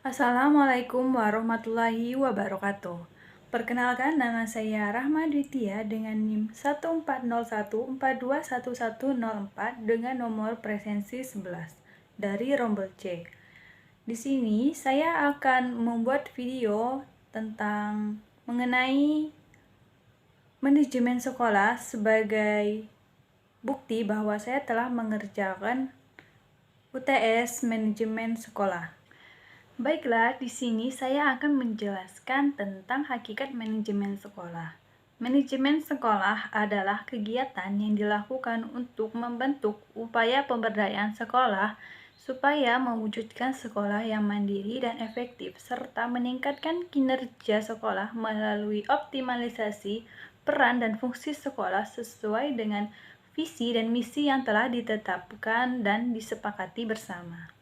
Assalamualaikum warahmatullahi wabarakatuh. Perkenalkan, nama saya Rahma Dwitia dengan NIM 1401421104 dengan nomor presensi 11 dari Rombel C. Di sini saya akan membuat video tentang mengenai manajemen sekolah sebagai bukti bahwa saya telah mengerjakan UTS manajemen sekolah. Baiklah, di sini saya akan menjelaskan tentang hakikat manajemen sekolah. Manajemen sekolah adalah kegiatan yang dilakukan untuk membentuk upaya pemberdayaan sekolah supaya mewujudkan sekolah yang mandiri dan efektif serta meningkatkan kinerja sekolah melalui optimalisasi peran dan fungsi sekolah sesuai dengan visi dan misi yang telah ditetapkan dan disepakati bersama.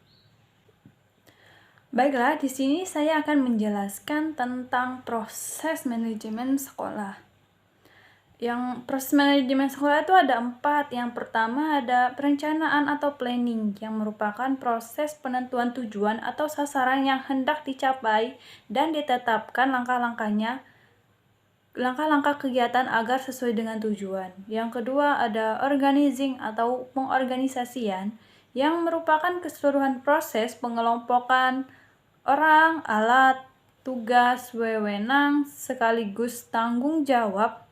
Baiklah, di sini saya akan menjelaskan tentang proses manajemen sekolah. Proses manajemen sekolah itu ada 4. Yang pertama ada perencanaan atau planning, yang merupakan proses penentuan tujuan atau sasaran yang hendak dicapai dan ditetapkan langkah-langkah kegiatan agar sesuai dengan tujuan. Yang kedua ada organizing atau pengorganisasian, yang merupakan keseluruhan proses pengelompokan orang, alat, tugas, wewenang, sekaligus tanggung jawab,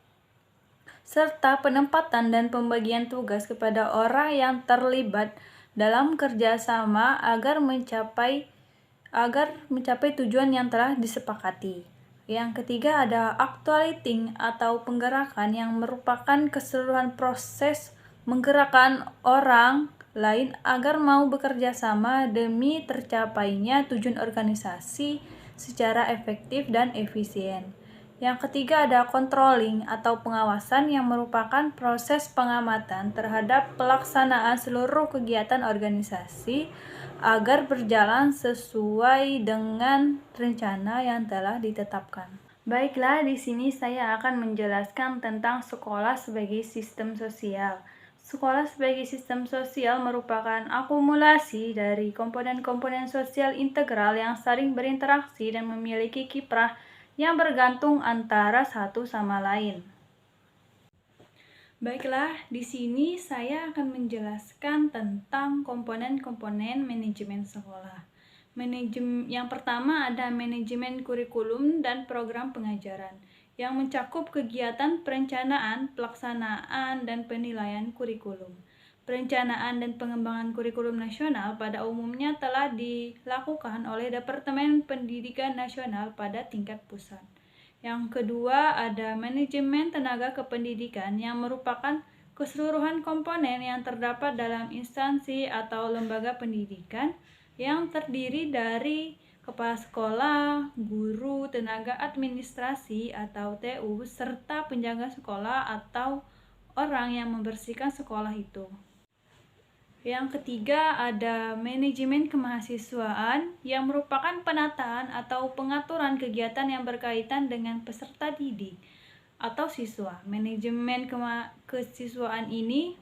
serta penempatan dan pembagian tugas kepada orang yang terlibat dalam kerjasama agar mencapai tujuan yang telah disepakati. Yang ketiga ada actuating atau penggerakan, yang merupakan keseluruhan proses menggerakkan orang lain agar mau bekerja sama demi tercapainya tujuan organisasi secara efektif dan efisien. Yang ketiga ada controlling atau pengawasan, yang merupakan proses pengamatan terhadap pelaksanaan seluruh kegiatan organisasi agar berjalan sesuai dengan rencana yang telah ditetapkan. Baiklah, di sini saya akan menjelaskan tentang sekolah sebagai sistem sosial. Sekolah sebagai sistem sosial merupakan akumulasi dari komponen-komponen sosial integral yang saling berinteraksi dan memiliki kiprah yang bergantung antara satu sama lain. Baiklah, di sini saya akan menjelaskan tentang komponen-komponen manajemen sekolah. Yang pertama ada manajemen kurikulum dan program pengajaran, yang mencakup kegiatan perencanaan, pelaksanaan, dan penilaian kurikulum. Perencanaan dan pengembangan kurikulum nasional pada umumnya telah dilakukan oleh Departemen Pendidikan Nasional pada tingkat pusat. Yang kedua ada manajemen tenaga kependidikan, yang merupakan keseluruhan komponen yang terdapat dalam instansi atau lembaga pendidikan yang terdiri dari kepala sekolah, guru, tenaga administrasi atau TU, serta penjaga sekolah atau orang yang membersihkan sekolah itu. Yang ketiga ada manajemen kemahasiswaan, yang merupakan penataan atau pengaturan kegiatan yang berkaitan dengan peserta didik atau siswa. Manajemen kesiswaan ini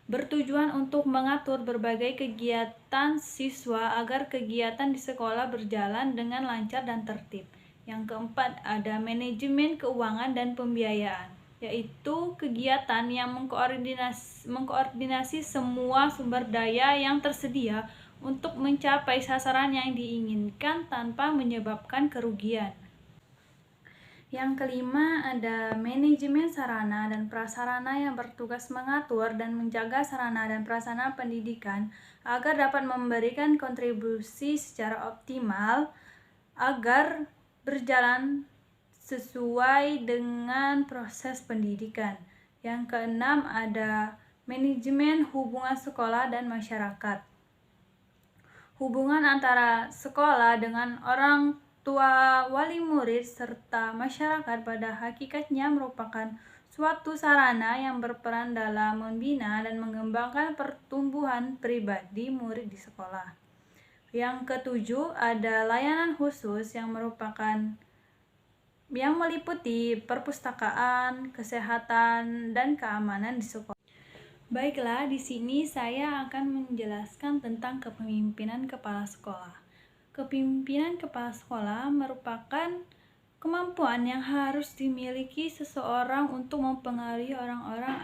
bertujuan untuk mengatur berbagai kegiatan siswa agar kegiatan di sekolah berjalan dengan lancar dan tertib. Yang keempat ada manajemen keuangan dan pembiayaan, yaitu kegiatan yang mengkoordinasi semua sumber daya yang tersedia untuk mencapai sasaran yang diinginkan tanpa menyebabkan kerugian. Yang kelima ada manajemen sarana dan prasarana, yang bertugas mengatur dan menjaga sarana dan prasarana pendidikan agar dapat memberikan kontribusi secara optimal agar berjalan sesuai dengan proses pendidikan. Yang keenam ada manajemen hubungan sekolah dan masyarakat. Hubungan antara sekolah dengan orang tua, wali murid, serta masyarakat pada hakikatnya merupakan suatu sarana yang berperan dalam membina dan mengembangkan pertumbuhan pribadi murid di sekolah. Yang ketujuh ada layanan khusus, yang meliputi perpustakaan, kesehatan, dan keamanan di sekolah. Baiklah, di sini saya akan menjelaskan tentang kepemimpinan kepala sekolah. Kepemimpinan kepala sekolah merupakan kemampuan yang harus dimiliki seseorang untuk mempengaruhi orang-orang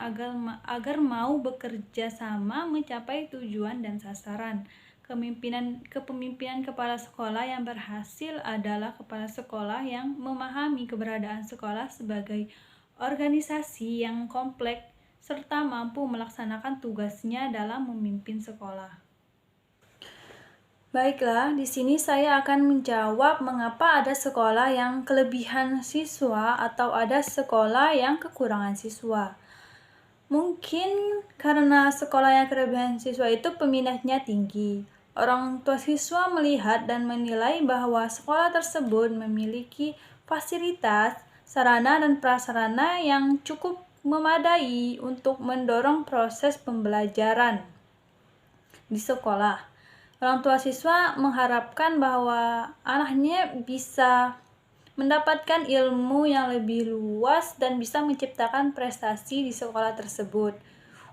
agar mau bekerja sama mencapai tujuan dan sasaran. Kepemimpinan kepala sekolah yang berhasil adalah kepala sekolah yang memahami keberadaan sekolah sebagai organisasi yang kompleks serta mampu melaksanakan tugasnya dalam memimpin sekolah. Baiklah, di sini saya akan menjawab mengapa ada sekolah yang kelebihan siswa atau ada sekolah yang kekurangan siswa. Mungkin karena sekolah yang kelebihan siswa itu peminatnya tinggi. Orang tua siswa melihat dan menilai bahwa sekolah tersebut memiliki fasilitas, sarana dan prasarana yang cukup memadai untuk mendorong proses pembelajaran di sekolah. Orang tua siswa mengharapkan bahwa anaknya bisa mendapatkan ilmu yang lebih luas dan bisa menciptakan prestasi di sekolah tersebut.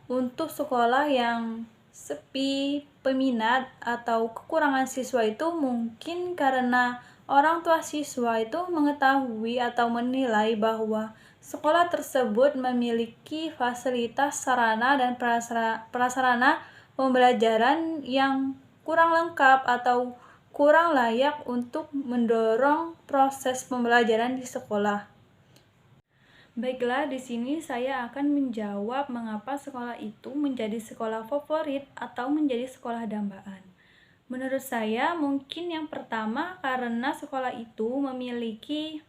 Untuk sekolah yang sepi peminat atau kekurangan siswa itu mungkin karena orang tua siswa itu mengetahui atau menilai bahwa sekolah tersebut memiliki fasilitas, sarana, dan prasarana pembelajaran yang kurang lengkap atau kurang layak untuk mendorong proses pembelajaran di sekolah. Baiklah, di sini saya akan menjawab mengapa sekolah itu menjadi sekolah favorit atau menjadi sekolah dambaan. Menurut saya, mungkin yang pertama karena sekolah itu memiliki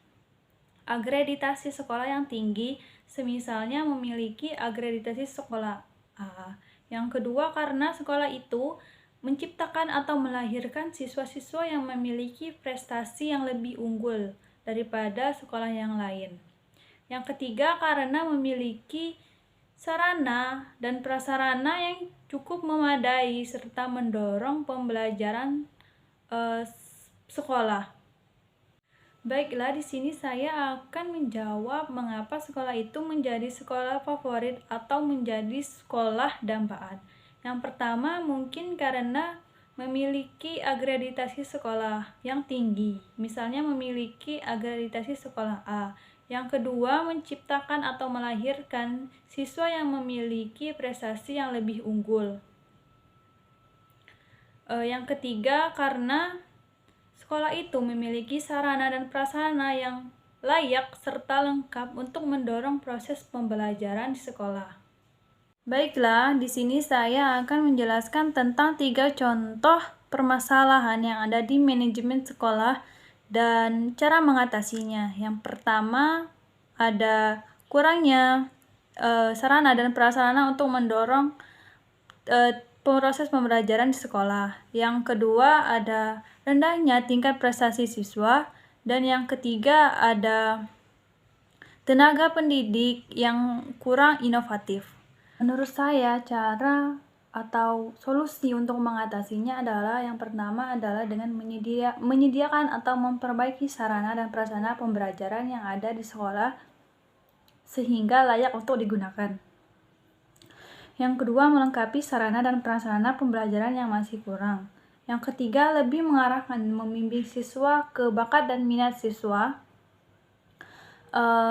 akreditasi sekolah yang tinggi, semisalnya memiliki akreditasi sekolah A. Yang kedua karena sekolah itu menciptakan atau melahirkan siswa-siswa yang memiliki prestasi yang lebih unggul daripada sekolah yang lain. Yang ketiga karena memiliki sarana dan prasarana yang cukup memadai serta mendorong pembelajaran sekolah. Baiklah, di sini saya akan menjawab mengapa sekolah itu menjadi sekolah favorit atau menjadi sekolah dambaan. Yang pertama mungkin karena memiliki akreditasi sekolah yang tinggi, misalnya memiliki akreditasi sekolah A. Yang kedua, menciptakan atau melahirkan siswa yang memiliki prestasi yang lebih unggul. Yang ketiga, karena sekolah itu memiliki sarana dan prasarana yang layak serta lengkap untuk mendorong proses pembelajaran di sekolah. Baiklah, di sini saya akan menjelaskan tentang 3 contoh permasalahan yang ada di manajemen sekolah dan cara mengatasinya. Yang pertama, ada kurangnya sarana dan prasarana untuk mendorong proses pembelajaran di sekolah. Yang kedua, ada rendahnya tingkat prestasi siswa. Dan yang ketiga, ada tenaga pendidik yang kurang inovatif. Menurut saya, cara atau solusi untuk mengatasinya adalah yang pertama adalah dengan menyediakan atau memperbaiki sarana dan prasarana pembelajaran yang ada di sekolah sehingga layak untuk digunakan. Yang kedua, melengkapi sarana dan prasarana pembelajaran yang masih kurang. Yang ketiga, lebih mengarahkan membimbing siswa ke bakat dan minat siswa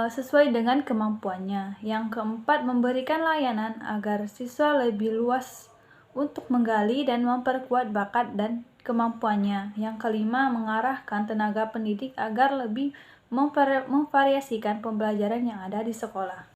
sesuai dengan kemampuannya. Yang keempat, memberikan layanan agar siswa lebih luas untuk menggali dan memperkuat bakat dan kemampuannya. Yang kelima, mengarahkan tenaga pendidik agar lebih memvariasikan pembelajaran yang ada di sekolah.